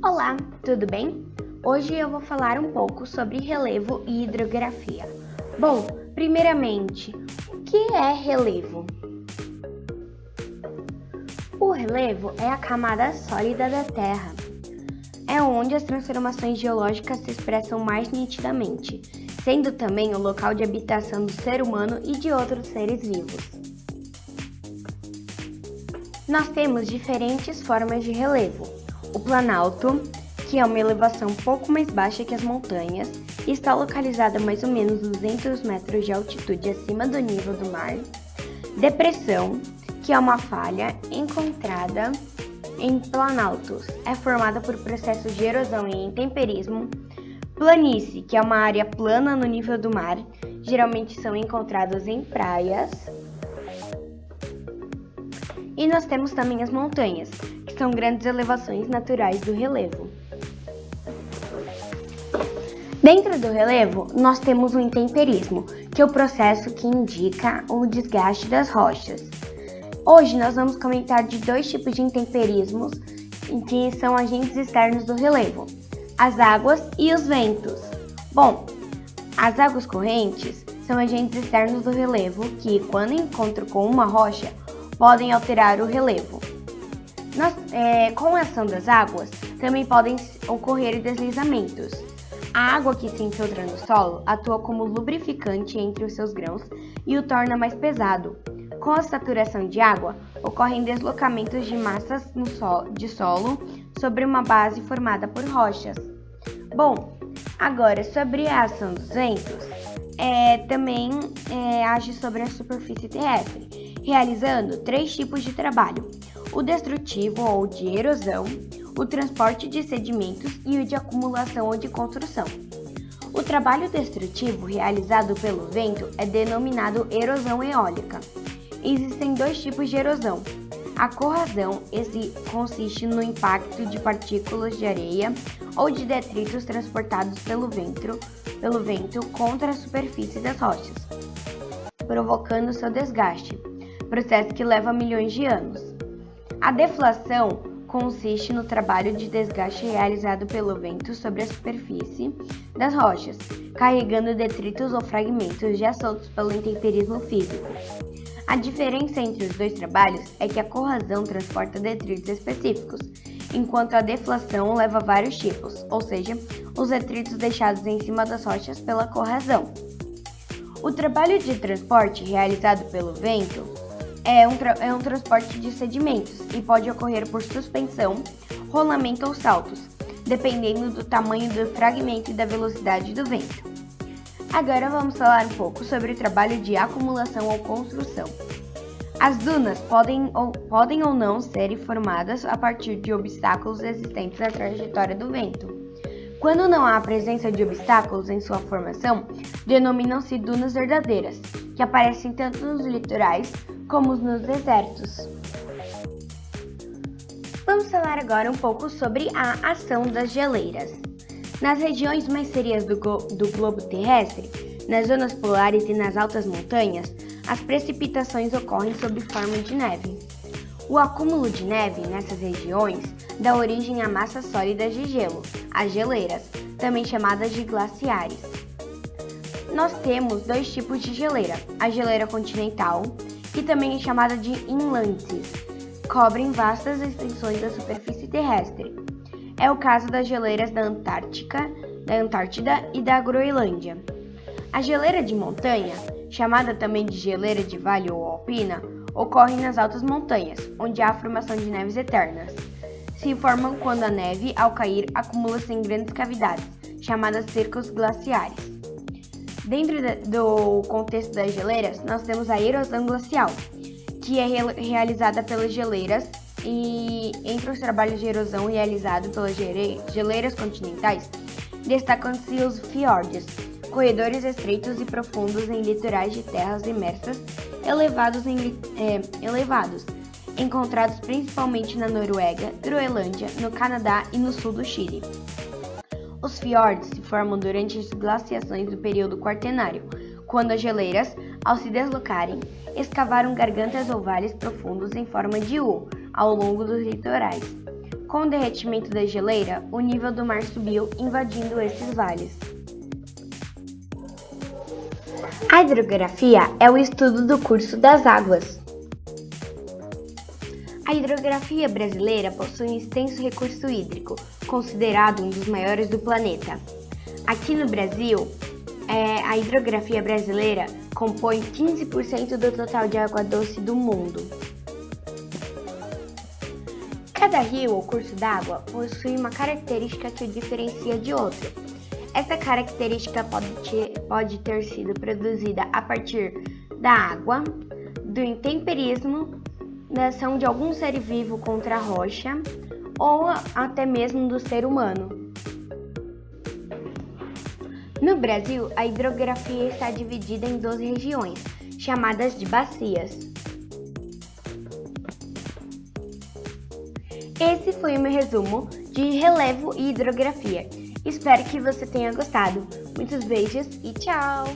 Olá, tudo bem? Hoje eu vou falar um pouco sobre relevo e hidrografia. Bom, primeiramente, o que é relevo? O relevo é a camada sólida da Terra. É onde as transformações geológicas se expressam mais nitidamente, sendo também o local de habitação do ser humano e de outros seres vivos. Nós temos diferentes formas de relevo. O planalto, que é uma elevação um pouco mais baixa que as montanhas, e está localizada a mais ou menos 200 metros de altitude acima do nível do mar. Depressão, que é uma falha encontrada em planaltos, é formada por processos de erosão e intemperismo. Planície, que é uma área plana no nível do mar, geralmente são encontrados em praias. E nós temos também as montanhas, que são grandes elevações naturais do relevo. Dentro do relevo, nós temos o intemperismo, que é o processo que indica o desgaste das rochas. Hoje nós vamos comentar de dois tipos de intemperismos, que são agentes externos do relevo, as águas e os ventos. Bom, as águas correntes são agentes externos do relevo que, quando encontram com uma rocha, podem alterar o relevo. Com a ação das águas, também podem ocorrer deslizamentos. A água que se infiltra no solo atua como lubrificante entre os seus grãos e o torna mais pesado. Com a saturação de água, ocorrem deslocamentos de massas de solo sobre uma base formada por rochas. Bom, agora sobre a ação dos ventos, também age sobre a superfície terrestre, realizando três tipos de trabalho: o destrutivo ou de erosão, o transporte de sedimentos e o de acumulação ou de construção. O trabalho destrutivo realizado pelo vento é denominado erosão eólica. Existem dois tipos de erosão. A corrosão consiste no impacto de partículas de areia ou de detritos transportados pelo vento contra a superfície das rochas, provocando seu desgaste, processo que leva milhões de anos. A deflação consiste no trabalho de desgaste realizado pelo vento sobre a superfície das rochas, carregando detritos ou fragmentos já soltos pelo intemperismo físico. A diferença entre os dois trabalhos é que a corrosão transporta detritos específicos, enquanto a deflação leva vários tipos, ou seja, os detritos deixados em cima das rochas pela corrosão. O trabalho de transporte realizado pelo vento é um transporte de sedimentos e pode ocorrer por suspensão, rolamento ou saltos, dependendo do tamanho do fragmento e da velocidade do vento. Agora vamos falar um pouco sobre o trabalho de acumulação ou construção. As dunas podem ou não serem formadas a partir de obstáculos existentes na trajetória do vento. Quando não há a presença de obstáculos em sua formação, denominam-se dunas verdadeiras, que aparecem tanto nos litorais como nos desertos. Vamos falar agora um pouco sobre a ação das geleiras. Nas regiões mais frias do globo terrestre, nas zonas polares e nas altas montanhas, as precipitações ocorrem sob forma de neve. O acúmulo de neve nessas regiões dá origem a massas sólidas de gelo, as geleiras, também chamadas de glaciares. Nós temos dois tipos de geleira: a geleira continental, que também é chamada de inlances, cobrem vastas extensões da superfície terrestre. É o caso das geleiras da Antártida e da Groenlândia. A geleira de montanha, chamada também de geleira de vale ou alpina, ocorre nas altas montanhas, onde há a formação de neves eternas. Se formam quando a neve, ao cair, acumula-se em grandes cavidades, chamadas cercos glaciares. Dentro do contexto das geleiras, nós temos a erosão glacial, que é realizada pelas geleiras, e entre os trabalhos de erosão realizados pelas geleiras continentais, destacam-se os fiordes, corredores estreitos e profundos em litorais de terras imersas elevados, encontrados principalmente na Noruega, Groenlândia, no Canadá e no sul do Chile. Os fiordes se formam durante as glaciações do período quaternário, quando as geleiras, ao se deslocarem, escavaram gargantas ou vales profundos em forma de U ao longo dos litorais, Com o derretimento da geleira, o nível do mar subiu, invadindo esses vales. A hidrografia é o estudo do curso das águas. A hidrografia brasileira possui um extenso recurso hídrico, considerado um dos maiores do planeta. Aqui no Brasil, a hidrografia brasileira compõe 15% do total de água doce do mundo. Cada rio ou curso d'água possui uma característica que o diferencia de outro. Essa característica pode ter sido produzida a partir da água, do intemperismo, da ação de algum ser vivo contra a rocha ou até mesmo do ser humano. No Brasil, a hidrografia está dividida em 12 regiões, chamadas de bacias. Esse foi o meu resumo de relevo e hidrografia. Espero que você tenha gostado. Muitos beijos e tchau!